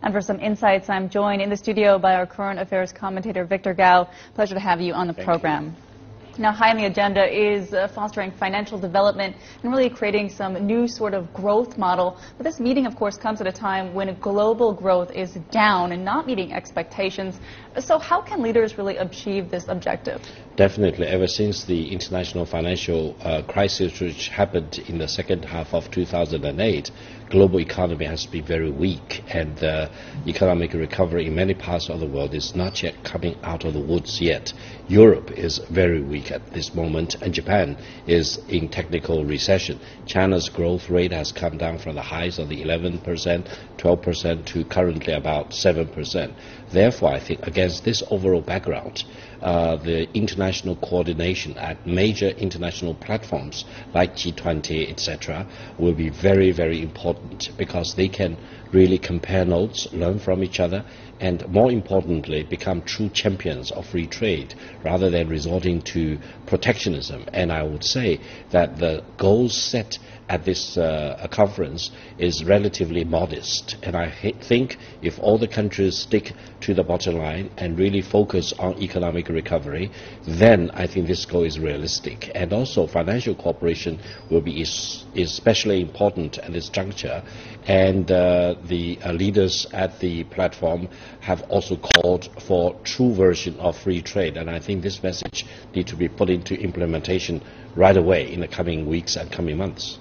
And for some insights, I'm joined in the studio by our current affairs commentator, Victor Gao. Pleasure to have you on the program. Now, high on the agenda is fostering financial development and really creating some new sort of growth model. But this meeting, of course, comes at a time when global growth is down and not meeting expectations. So how can leaders really achieve this objective? Definitely. Ever since the international financial crisis, which happened in the second half of 2008, global economy has been very weak, and the economic recovery in many parts of the world is not yet coming out of the woods yet. Europe is very weak at this moment, and Japan is in technical recession. China's growth rate has come down from the highs of the 11%, 12% to currently about 7%. Therefore, I think against this overall background, the international coordination at major international platforms like G20, etc., will be very, very important, because they can really compare notes, learn from each other, and more importantly, become true champions of free trade rather than resorting to protectionism. And I would say that the goals set at this conference is relatively modest. And I think if all the countries stick to the bottom line and really focus on economic recovery, then I think this goal is realistic. And also financial cooperation will be especially important at this juncture. And the leaders at the platform have also called for true version of free trade. And I think this message needs to be put into implementation right away in the coming weeks and coming months.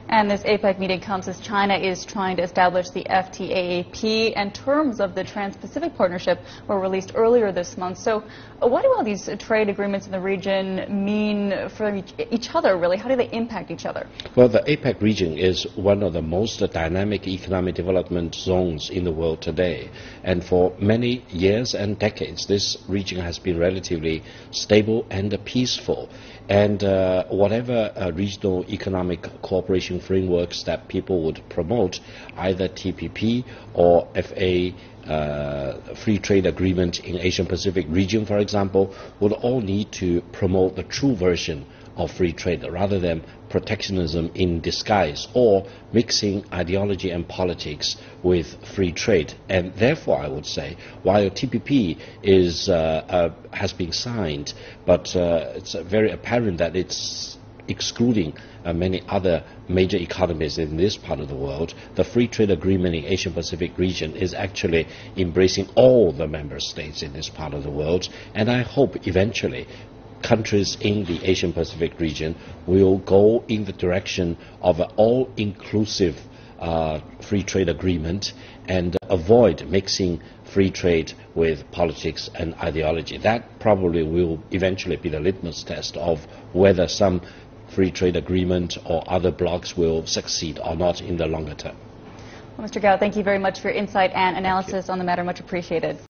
And this APEC meeting comes as China is trying to establish the FTAAP, and terms of the Trans-Pacific Partnership were released earlier this month. So what do all these trade agreements in the region mean for each other, really? How do they impact each other? Well, the APEC region is one of the most dynamic economic development zones in the world today. And for many years and decades, this region has been relatively stable and peaceful. And whatever regional economic cooperation frameworks that people would promote, either TPP or FA, free trade agreement in Asian Pacific region, for example, would all need to promote the true version of free trade rather than protectionism in disguise or mixing ideology and politics with free trade. And therefore, I would say, while TPP has been signed, but it's very apparent that it's excluding many other major economies in this part of the world, the free trade agreement in Asian Pacific region is actually embracing all the member states in this part of the world. And I hope eventually countries in the Asian Pacific region will go in the direction of an all-inclusive free trade agreement and avoid mixing free trade with politics and ideology. That probably will eventually be the litmus test of whether some free trade agreement or other blocs will succeed or not in the longer term. Well, Mr. Gao, thank you very much for your insight and analysis on the matter. Much appreciated.